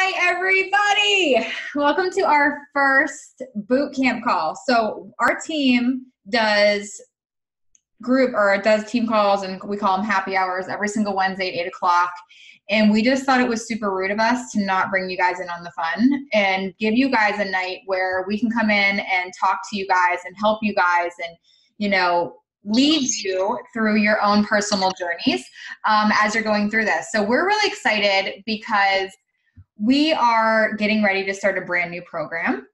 Hi, everybody. Welcome to our first boot camp call. So our team does team calls, and we call them happy hours every single Wednesday at 8 o'clock. And we just thought it was super rude of us to not bring you guys in on the fun and give you guys a night where we can come in and talk to you guys and help you guys and, lead you through your own personal journeys as you're going through this. So we're really excited because we are getting ready to start a brand new program.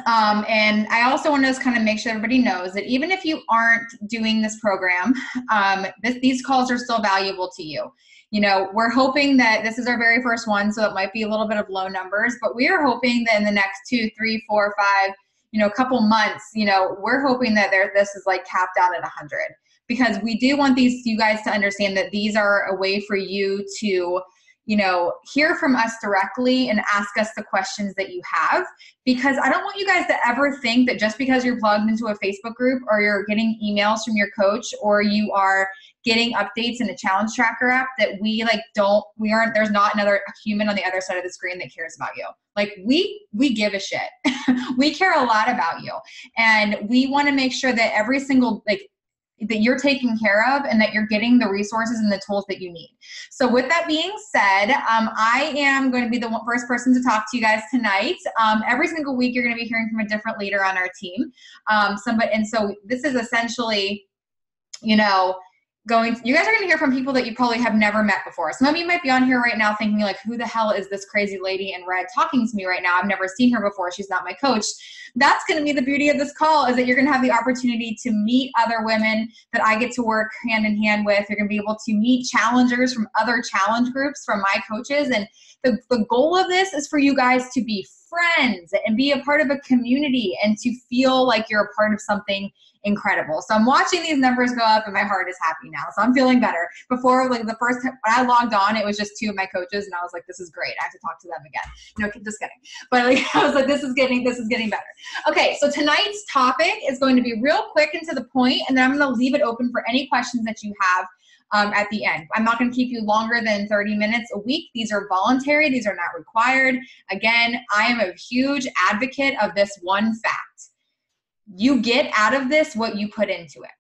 And I also want to just kind of make sure everybody knows that even if you aren't doing this program, these calls are still valuable to you. We're hoping that this is our very first one, so it might be a little bit of low numbers, but we are hoping that in the next 2, 3, 4, 5, a couple months, we're hoping that this is like capped out at 100, because we do want you guys to understand that these are a way for you to hear from us directly and ask us the questions that you have, because I don't want you guys to ever think that just because you're plugged into a Facebook group or you're getting emails from your coach or you are getting updates in a challenge tracker app that there's not another human on the other side of the screen that cares about you. Like we give a shit. We care a lot about you. And we want to make sure that every single, that you're taken care of and that you're getting the resources and the tools that you need. So with that being said, I am going to be the first person to talk to you guys tonight. Every single week, you're going to be hearing from a different leader on our team. And so this is essentially, you guys are going to hear from people that you probably have never met before. Some of you might be on here right now thinking like, who the hell is this crazy lady in red talking to me right now? I've never seen her before. She's not my coach. That's going to be the beauty of this call, is that you're going to have the opportunity to meet other women that I get to work hand in hand with. You're going to be able to meet challengers from other challenge groups from my coaches. And the goal of this is for you guys to be friends and be a part of a community and to feel like you're a part of something incredible. So I'm watching these numbers go up and my heart is happy now. So I'm feeling better. Before, the first time when I logged on, it was just 2 of my coaches and I was like, this is great. I have to talk to them again. No, just kidding. But I was like, this is getting better. Okay. So tonight's topic is going to be real quick and to the point, and then I'm going to leave it open for any questions that you have at the end. I'm not going to keep you longer than 30 minutes a week. These are voluntary. These are not required. Again, I am a huge advocate of this one fact. You get out of this what you put into it.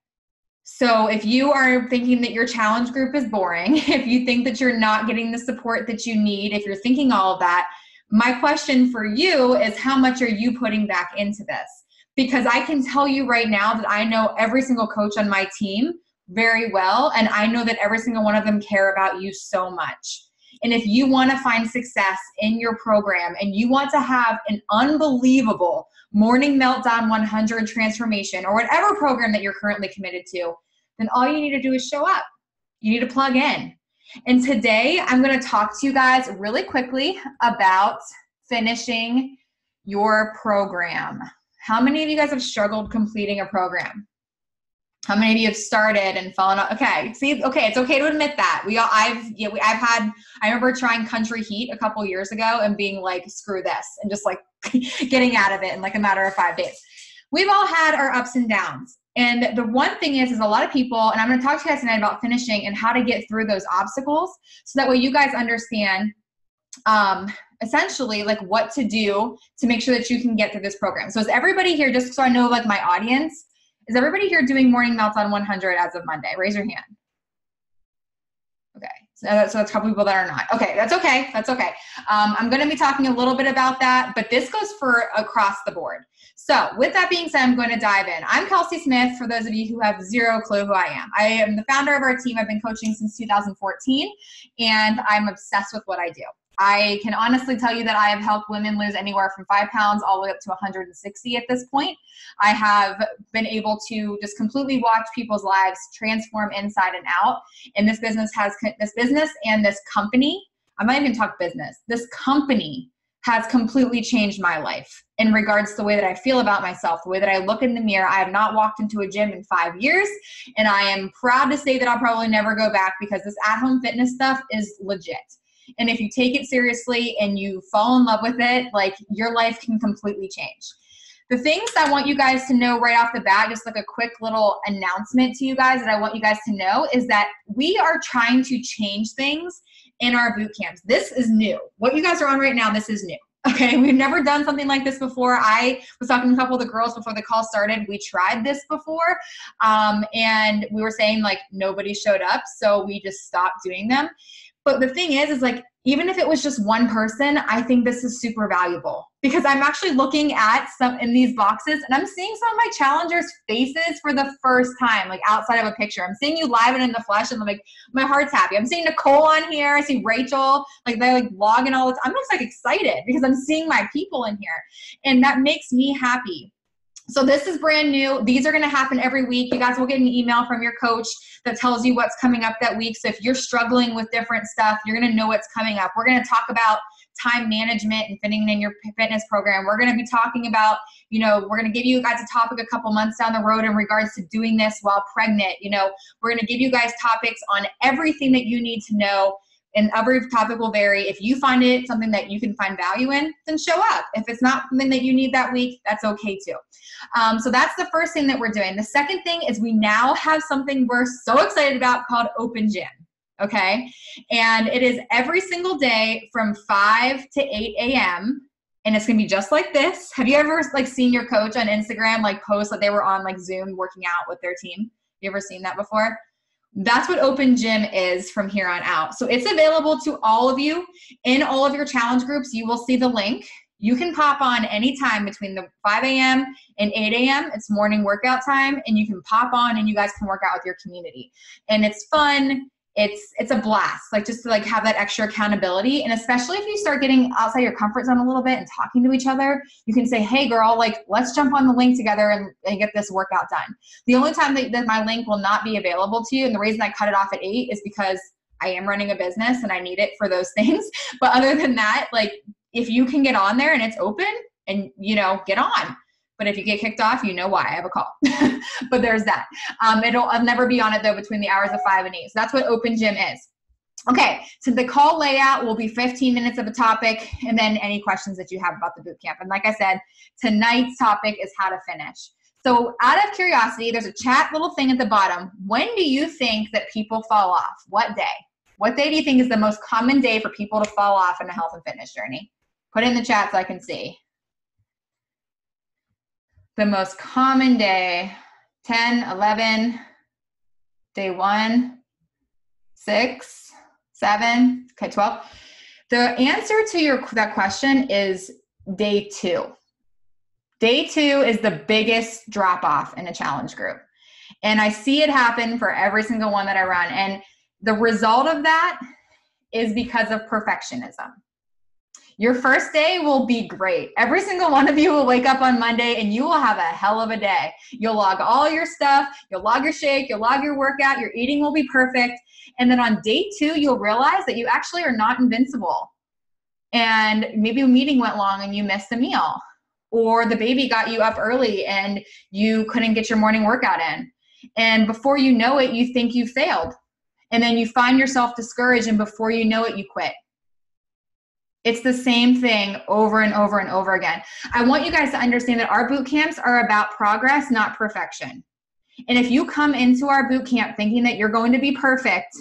So if you are thinking that your challenge group is boring, if you think that you're not getting the support that you need, if you're thinking all of that, my question for you is, how much are you putting back into this? Because I can tell you right now that I know every single coach on my team very well, and I know that every single one of them care about you so much. And if you want to find success in your program and you want to have an unbelievable Morning Meltdown 100 transformation or whatever program that you're currently committed to, then all you need to do is show up. You need to plug in. And today I'm going to talk to you guys really quickly about finishing your program. How many of you guys have struggled completing a program? How many of you have started and fallen off? Okay, see, okay, it's okay to admit that. I remember trying Country Heat a couple years ago and being like, screw this, and just like getting out of it in like a matter of 5 days. We've all had our ups and downs. And the one thing is a lot of people, and I'm going to talk to you guys tonight about finishing and how to get through those obstacles so that way you guys understand essentially like what to do to make sure that you can get through this program. So is everybody here, just so I know like my audience, is everybody here doing Morning Meltdown 100 as of Monday? Raise your hand. Okay, so that's a couple people that are not. Okay, that's okay. That's okay. I'm going to be talking a little bit about that, but this goes for across the board. So with that being said, I'm going to dive in. I'm Kelsey Smith, for those of you who have zero clue who I am. I am the founder of our team. I've been coaching since 2014, and I'm obsessed with what I do. I can honestly tell you that I have helped women lose anywhere from 5 pounds all the way up to 160 at this point. I have been able to just completely watch people's lives transform inside and out. And this business and this company, I'm not even talking business, this company has completely changed my life in regards to the way that I feel about myself, the way that I look in the mirror. I have not walked into a gym in 5 years, and I am proud to say that I'll probably never go back because this at-home fitness stuff is legit. And if you take it seriously and you fall in love with it, like your life can completely change. The things I want you guys to know right off the bat, just like a quick little announcement to you guys that I want you guys to know, is that we are trying to change things in our boot camps. This is new. What you guys are on right now, this is new. Okay, we've never done something like this before. I was talking to a couple of the girls before the call started. We tried this before, and we were saying like nobody showed up, so we just stopped doing them. But the thing is like, even if it was just one person, I think this is super valuable because I'm actually looking at some in these boxes and I'm seeing some of my challengers' faces for the first time, like outside of a picture. I'm seeing you live and in the flesh and I'm like, my heart's happy. I'm seeing Nicole on here. I see Rachel, like they like log in all the time. I'm just like excited because I'm seeing my people in here and that makes me happy. So this is brand new. These are going to happen every week. You guys will get an email from your coach that tells you what's coming up that week. So if you're struggling with different stuff, you're going to know what's coming up. We're going to talk about time management and fitting in your fitness program. We're going to be talking about, you know, we're going to give you guys a topic a couple months down the road in regards to doing this while pregnant. You know, we're going to give you guys topics on everything that you need to know. And every topic will vary. If you find it something that you can find value in, then show up. If it's not something that you need that week, that's okay too. So that's the first thing that we're doing. The second thing is we now have something we're so excited about called Open Gym. Okay. And it is every single day from 5 to 8 a.m. And it's going to be just like this. Have you ever like seen your coach on Instagram, like post that they were on like Zoom working out with their team? You ever seen that before? That's what Open Gym is from here on out. So it's available to all of you in all of your challenge groups. You will see the link. You can pop on anytime between the 5 a.m. and 8 a.m. It's morning workout time, and you can pop on and you guys can work out with your community. And it's fun. It's a blast, like just to like have that extra accountability. And especially if you start getting outside your comfort zone a little bit and talking to each other, you can say, hey girl, like let's jump on the link together and get this workout done. The only time that my link will not be available to you, and the reason I cut it off at 8 is because I am running a business and I need it for those things. But other than that, like if you can get on there and it's open and you know, get on. But if you get kicked off, you know why. I have a call. But there's that. I'll never be on it, though, between the hours of 5 and 8. So that's what Open Gym is. Okay, so the call layout will be 15 minutes of a topic and then any questions that you have about the boot camp. And like I said, tonight's topic is how to finish. So out of curiosity, there's a chat little thing at the bottom. When do you think that people fall off? What day? What day do you think is the most common day for people to fall off in a health and fitness journey? Put it in the chat so I can see. The most common day, 10, 11, day 1, 6, 7, okay, 12. The answer to that question is day 2. Day 2 is the biggest drop off in a challenge group. And I see it happen for every single one that I run. And the result of that is because of perfectionism. Your first day will be great. Every single one of you will wake up on Monday and you will have a hell of a day. You'll log all your stuff. You'll log your shake. You'll log your workout. Your eating will be perfect. And then on day 2, you'll realize that you actually are not invincible. And maybe a meeting went long and you missed a meal. Or the baby got you up early and you couldn't get your morning workout in. And before you know it, you think you failed. And then you find yourself discouraged, and before you know it, you quit. It's the same thing over and over and over again. I want you guys to understand that our boot camps are about progress, not perfection. And if you come into our boot camp thinking that you're going to be perfect,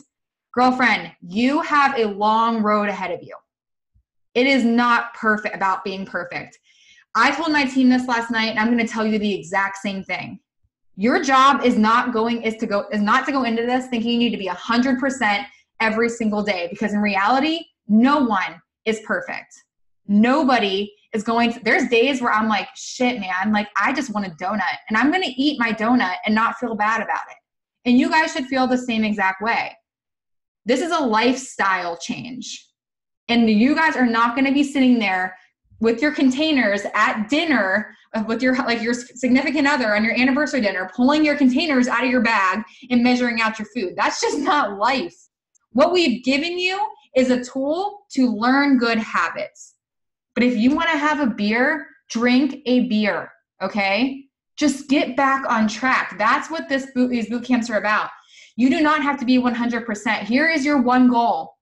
girlfriend, you have a long road ahead of you. It is not perfect about being perfect. I told my team this last night, and I'm going to tell you the exact same thing. Your job is not to go into this thinking you need to be 100% every single day, because in reality, no one is perfect. Nobody is going to, there's days where I'm like, shit, man, like I just want a donut and I'm going to eat my donut and not feel bad about it. And you guys should feel the same exact way. This is a lifestyle change. And you guys are not going to be sitting there with your containers at dinner with your significant other on your anniversary dinner, pulling your containers out of your bag and measuring out your food. That's just not life. What we've given you is a tool to learn good habits. But if you want to have a beer, drink a beer, okay? Just get back on track. That's what these boot camps are about. You do not have to be 100%. Here is your one goal,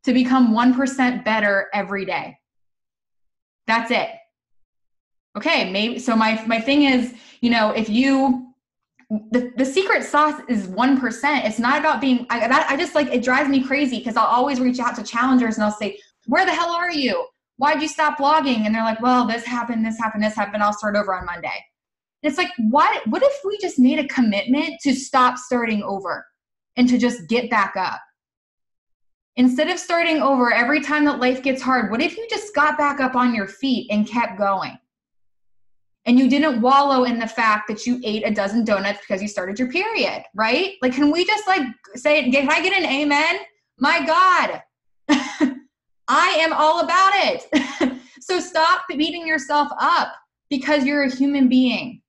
to become 1% better every day. That's it. Okay, maybe, so my thing is, you know, if you the secret sauce is 1%. It's not about being, I just like, it drives me crazy because I'll always reach out to challengers and I'll say, where the hell are you? Why'd you stop blogging? And they're like, well, this happened. I'll start over on Monday. And it's like, what if we just made a commitment to stop starting over and to just get back up? Instead of starting over every time that life gets hard, what if you just got back up on your feet and kept going? And you didn't wallow in the fact that you ate a dozen donuts because you started your period, right? Like, can we just like say, can I get an amen? My God, I am all about it. So stop beating yourself up because you're a human being.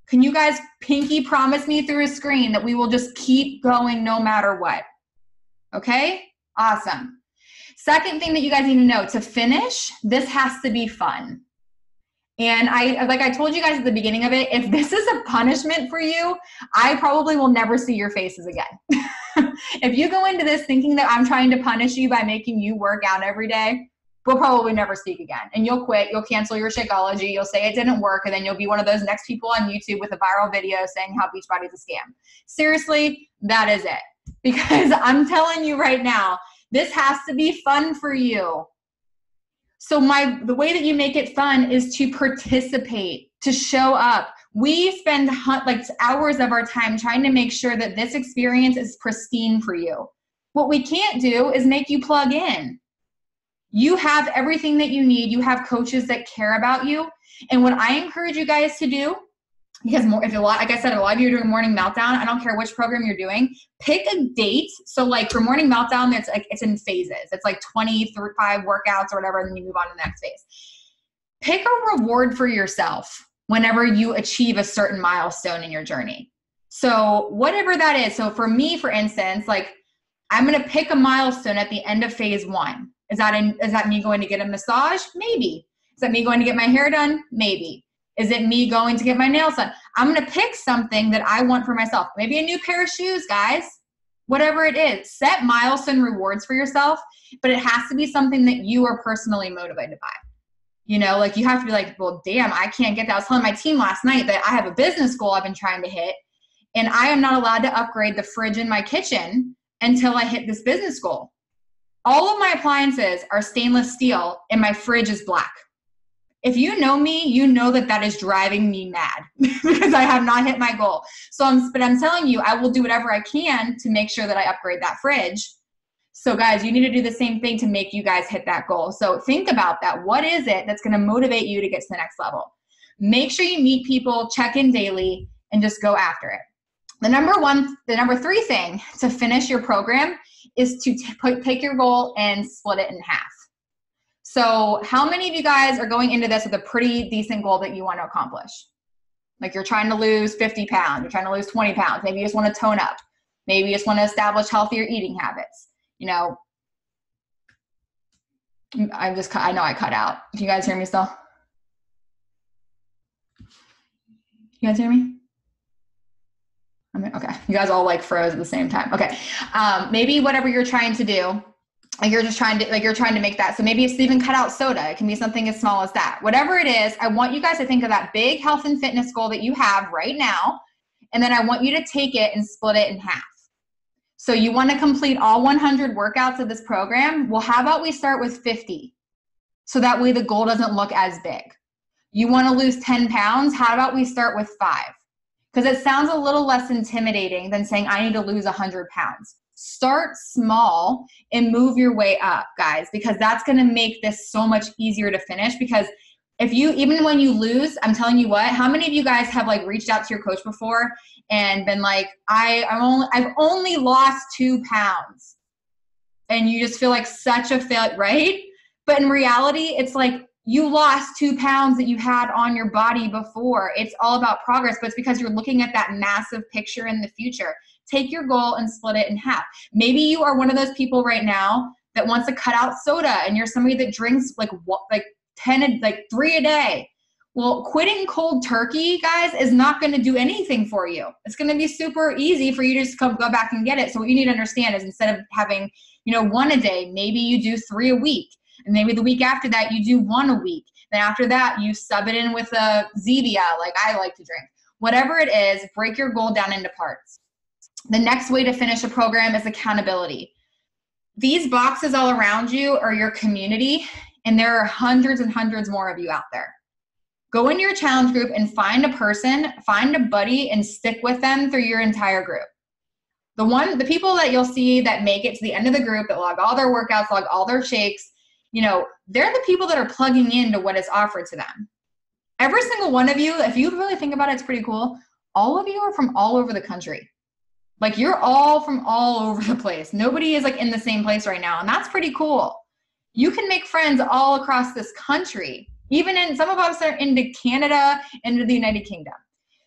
Can you guys pinky promise me through a screen that we will just keep going no matter what? Okay, awesome. Second thing that you guys need to know, to finish, this has to be fun. And like I told you guys at the beginning of it, if this is a punishment for you, I probably will never see your faces again. If you go into this thinking that I'm trying to punish you by making you work out every day, we'll probably never speak again. And you'll quit, you'll cancel your Shakeology, you'll say it didn't work, and then you'll be one of those next people on YouTube with a viral video saying how Beachbody is a scam. Seriously, that is it. Because I'm telling you right now, this has to be fun for you. So the way that you make it fun is to participate, to show up. We spend like hours of our time trying to make sure that this experience is pristine for you. What we can't do is make you plug in. You have everything that you need. You have coaches that care about you. And what I encourage you guys to do, because like I said, a lot of you are doing Morning Meltdown. I don't care which program you're doing. Pick a date. So like for Morning Meltdown, it's in phases. It's like 25 workouts or whatever, and then you move on to the next phase. Pick a reward for yourself whenever you achieve a certain milestone in your journey. So whatever that is. So for me, for instance, like I'm going to pick a milestone at the end of phase 1. Is that me going to get a massage? Maybe. Is that me going to get my hair done? Maybe. Is it me going to get my nails done? I'm going to pick something that I want for myself. Maybe a new pair of shoes, guys. Whatever it is. Set milestone rewards for yourself, but it has to be something that you are personally motivated by. You know, like you have to be like, well, damn, I can't get that. I was telling my team last night that I have a business goal I've been trying to hit, and I am not allowed to upgrade the fridge in my kitchen until I hit this business goal. All of my appliances are stainless steel and my fridge is black. If you know me, you know that is driving me mad because I have not hit my goal. But I'm telling you, I will do whatever I can to make sure that I upgrade that fridge. So guys, you need to do the same thing to make you guys hit that goal. So think about that. What is it that's going to motivate you to get to the next level? Make sure you meet people, check in daily, and just go after it. The number 3 thing to finish your program is to take your goal and split it in half. So how many of you guys are going into this with a pretty decent goal that you want to accomplish? Like you're trying to lose 50 pounds, you're trying to lose 20 pounds. Maybe you just want to tone up. Maybe you just want to establish healthier eating habits. You know, I know I cut out. Can you guys hear me still? You guys hear me? Okay. You guys all like froze at the same time. Okay. Maybe whatever you're trying to do, like you're trying to make that. So maybe it's even cut out soda. It can be something as small as that. Whatever it is, I want you guys to think of that big health and fitness goal that you have right now. And then I want you to take it and split it in half. So you want to complete all 100 workouts of this program. Well, how about we start with 50? So that way the goal doesn't look as big. You want to lose 10 pounds? How about we start with 5? Because it sounds a little less intimidating than saying I need to lose 100 pounds. Start small and move your way up, guys, because that's going to make this so much easier to finish. Because even when you lose, I'm telling you what, how many of you guys have like reached out to your coach before and been like, I've only lost 2 pounds. And you just feel like such a failure, right? But in reality, it's like you lost 2 pounds that you had on your body before. It's all about progress, but it's because you're looking at that massive picture in the future. Take your goal and split it in half. Maybe you are one of those people right now that wants to cut out soda and you're somebody that drinks like 3 a day. Well, quitting cold turkey, guys, is not going to do anything for you. It's going to be super easy for you to just go back and get it. So what you need to understand is instead of having, 1 a day, maybe you do 3 a week. And maybe the week after that, you do 1 a week. Then after that, you sub it in with a Zevia, like I like to drink. Whatever it is, break your goal down into parts. The next way to finish a program is accountability. These boxes all around you are your community, and there are hundreds and hundreds more of you out there. Go in your challenge group and find a person, find a buddy, and stick with them through your entire group. The people that you'll see that make it to the end of the group, that log all their workouts, log all their shakes, they're the people that are plugging into what is offered to them. Every single one of you, if you really think about it, it's pretty cool. All of you are from all over the country. Like, you're all from all over the place. Nobody is like in the same place right now. And that's pretty cool. You can make friends all across this country. Even in some of us are into Canada, into the United Kingdom.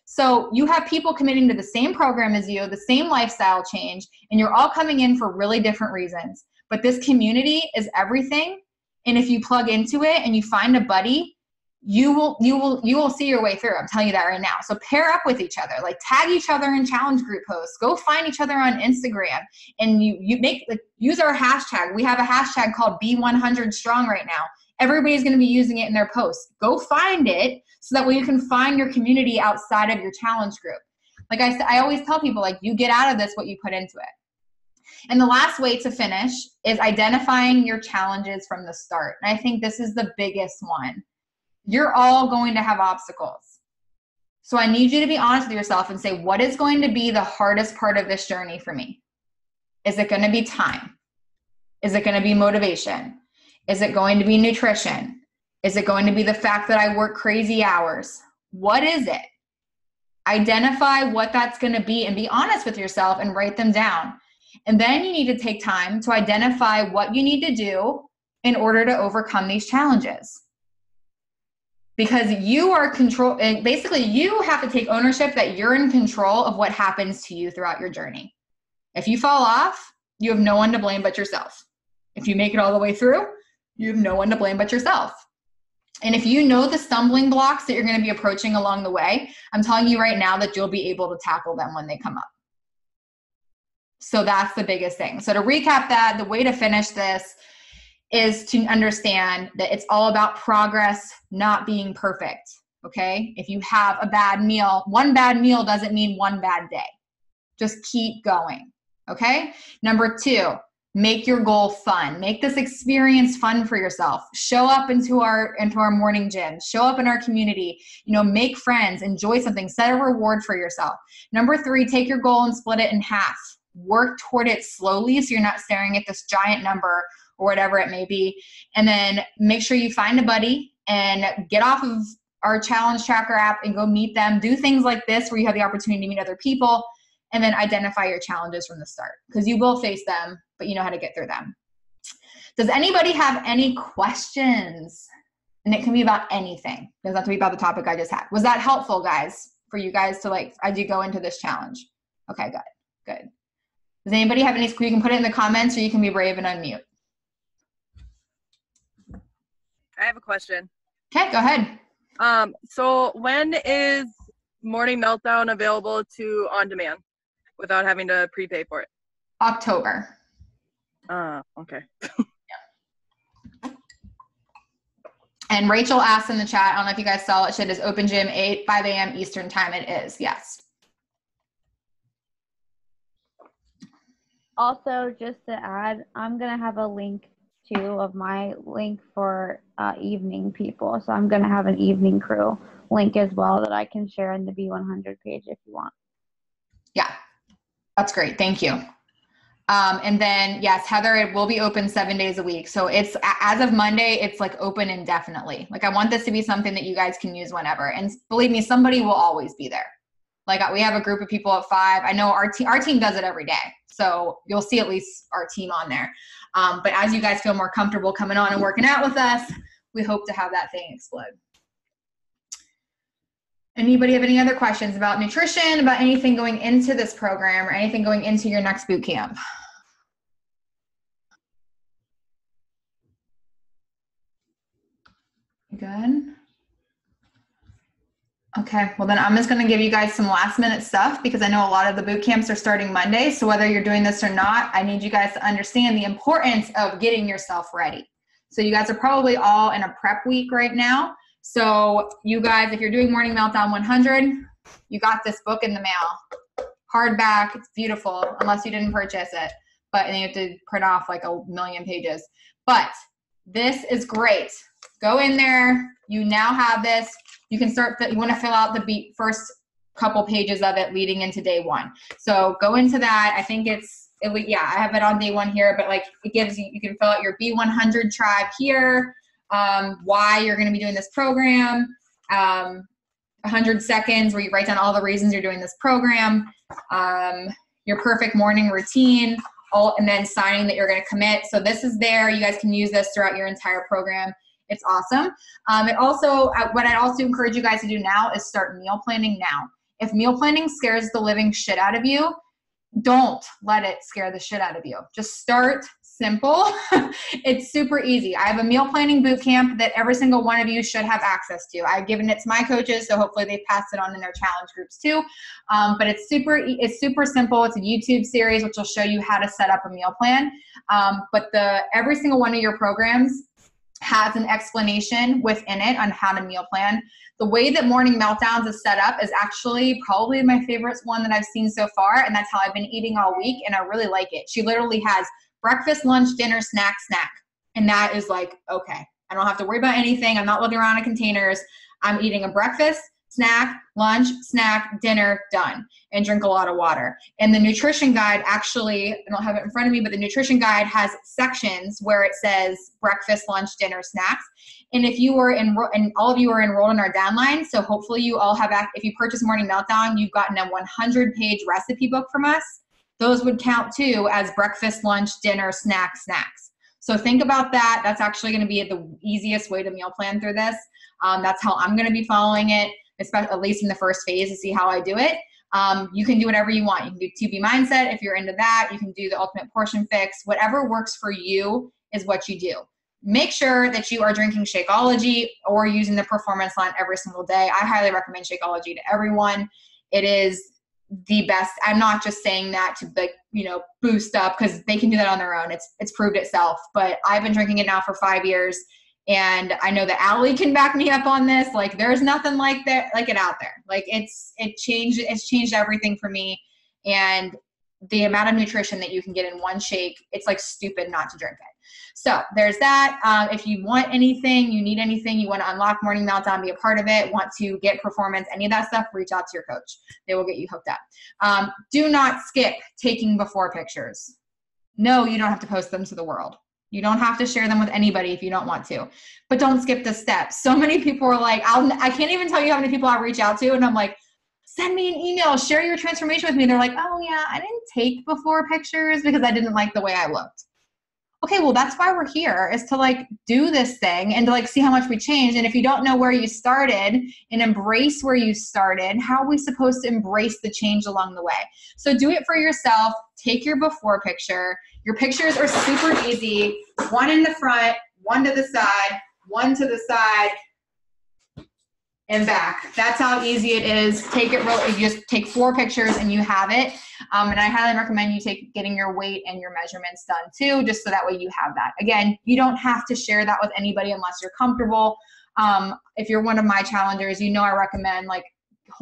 So you have people committing to the same program as you, the same lifestyle change, and you're all coming in for really different reasons. But this community is everything. And if you plug into it and you find a buddy, you will see your way through. I'm telling you that right now. So pair up with each other, like tag each other in challenge group posts, go find each other on Instagram, and use our hashtag. We have a hashtag called B100Strong right now. Everybody's going to be using it in their posts. Go find it so that way you can find your community outside of your challenge group. Like I always tell people, like, you get out of this what you put into it. And the last way to finish is identifying your challenges from the start. And I think this is the biggest one. You're all going to have obstacles. So I need you to be honest with yourself and say, what is going to be the hardest part of this journey for me? Is it going to be time? Is it going to be motivation? Is it going to be nutrition? Is it going to be the fact that I work crazy hours? What is it? Identify what that's going to be and be honest with yourself and write them down. And then you need to take time to identify what you need to do in order to overcome these challenges. Because you are control, and basically you have to take ownership that you're in control of what happens to you throughout your journey. If you fall off, you have no one to blame but yourself. If you make it all the way through, you have no one to blame but yourself. And if you know the stumbling blocks that you're going to be approaching along the way, I'm telling you right now that you'll be able to tackle them when they come up. So that's the biggest thing. So to recap that, the way to finish this is to understand that it's all about progress, not being perfect, okay? If you have a bad meal, one bad meal doesn't mean one bad day. Just keep going, okay? Number 2, make your goal fun. Make this experience fun for yourself. Show up into our morning gym. Show up in our community. Make friends. Enjoy something. Set a reward for yourself. Number 3, take your goal and split it in half. Work toward it slowly so you're not staring at this giant number or whatever it may be. And then make sure you find a buddy and get off of our challenge tracker app and go meet them. Do things like this where you have the opportunity to meet other people, and then identify your challenges from the start, because you will face them, but you know how to get through them. Does anybody have any questions? And it can be about anything. It doesn't have to be about the topic I just had. Was that helpful, guys, for you guys to as you go into this challenge? Okay, good. Does anybody have any? You can put it in the comments, or you can be brave and unmute. I have a question. Okay, go ahead. So when is Morning Meltdown available to on demand without having to prepay for it? October. Okay. Yeah. And Rachel asked in the chat, I don't know if you guys saw it, she does open gym 5 a.m. Eastern time. It is, yes. Also, just to add, I'm going to have a link too of my link for evening people. So I'm going to have an evening crew link as well that I can share in the B100 page if you want. Yeah, that's great. Thank you. And then, yes, Heather, it will be open 7 days a week. So it's, as of Monday, it's open indefinitely. I want this to be something that you guys can use whenever. And believe me, somebody will always be there. We have a group of people at 5. I know our team does it every day. So you'll see at least our team on there. But as you guys feel more comfortable coming on and working out with us, we hope to have that thing explode. Anybody have any other questions about nutrition, about anything going into this program, or anything going into your next boot camp? Good. Okay, well then I'm just going to give you guys some last minute stuff, because I know a lot of the boot camps are starting Monday. So whether you're doing this or not, I need you guys to understand the importance of getting yourself ready. So you guys are probably all in a prep week right now. So you guys, if you're doing Morning Meltdown 100, You got this book in the mail. Hardback, it's beautiful, unless you didn't purchase it. But then you have to print off like 1,000,000 pages. But this is great. Go in there. You now have this. You can start, you want to fill out the first couple pages of it leading into day one. So go into that. I think I have it on day one here, but like it gives you, you can fill out your B100 tribe here, why you're going to be doing this program, 100 seconds where you write down all the reasons you're doing this program, your perfect morning routine, and then signing that you're going to commit. So this is there. You guys can use this throughout your entire program. It's awesome. It also, what I'd also encourage you guys to do now is start meal planning now. If meal planning scares the living shit out of you, don't let it scare the shit out of you. Just start simple. It's super easy. I have a meal planning boot camp that every single one of you should have access to. I've given it to my coaches, so hopefully they pass it on in their challenge groups too. But it's super simple. It's a YouTube series which will show you how to set up a meal plan. But every single one of your programs has an explanation within it on how to meal plan. The way that Morning Meltdowns is set up is actually probably my favorite one that I've seen so far, and that's how I've been eating all week, and I really like it. She literally has breakfast, lunch, dinner, snack. And that is like, okay, I don't have to worry about anything. I'm not looking around at containers. I'm eating a breakfast, snack, lunch, snack, dinner, done, and drink a lot of water. And the nutrition guide, actually, I don't have it in front of me, but the nutrition guide has sections where it says breakfast, lunch, dinner, snacks. And if you were and all of you are enrolled in our downline, so hopefully you all have, if you purchase Morning Meltdown, you've gotten a 100-page recipe book from us. Those would count too as breakfast, lunch, dinner, snacks. So think about that. That's actually going to be the easiest way to meal plan through this. That's how I'm going to be following it, especially at least in the first phase, to see how I do it. You can do whatever you want. You can do 2B mindset if you're into that. You can do the ultimate portion fix. Whatever works for you is what you do. Make sure that you are drinking Shakeology or using the performance line every single day. I highly recommend Shakeology to everyone. It is the best. I'm not just saying that to boost up, because they can do that on their own. It's proved itself. But I've been drinking it now for 5 years, and I know that Allie can back me up on this. Like, there's nothing like it out there. Like, it's changed everything for me. And the amount of nutrition that you can get in one shake, it's like stupid not to drink it. So there's that. If you want anything, you need anything, you want to unlock Morning Meltdown, be a part of it, want to get performance, any of that stuff, reach out to your coach. They will get you hooked up. Do not skip taking before pictures. No, you don't have to post them to the world. You don't have to share them with anybody if you don't want to, but don't skip the steps. So many people are like, I can't even tell you how many people I reach out to, and I'm like, send me an email, share your transformation with me. They're like, oh yeah, I didn't take before pictures because I didn't like the way I looked. Okay, well, that's why we're here, is to like do this thing and to like see how much we changed. And if you don't know where you started and embrace where you started, how are we supposed to embrace the change along the way? So do it for yourself. Take your before picture. Your pictures are super easy. One in the front, one to the side, one to the side, and back. That's how easy it is. You just take 4 pictures and you have it. And I highly recommend you getting your weight and your measurements done too, just so that way you have that. Again, you don't have to share that with anybody unless you're comfortable. If you're one of my challengers, I recommend like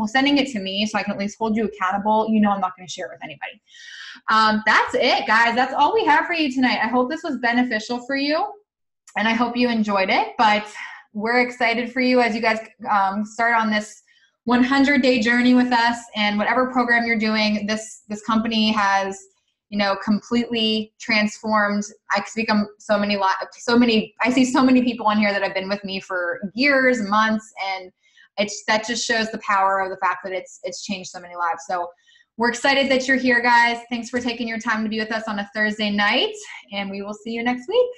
sending it to me so I can at least hold you accountable. I'm not going to share it with anybody. That's it, guys. That's all we have for you tonight. I hope this was beneficial for you, and I hope you enjoyed it. But we're excited for you as you guys start on this 100-day journey with us, and whatever program you're doing, this company has, completely transformed. I see so many people on here that have been with me for years, months, and that just shows the power of the fact that it's changed so many lives. So we're excited that you're here, guys. Thanks for taking your time to be with us on a Thursday night, and we will see you next week.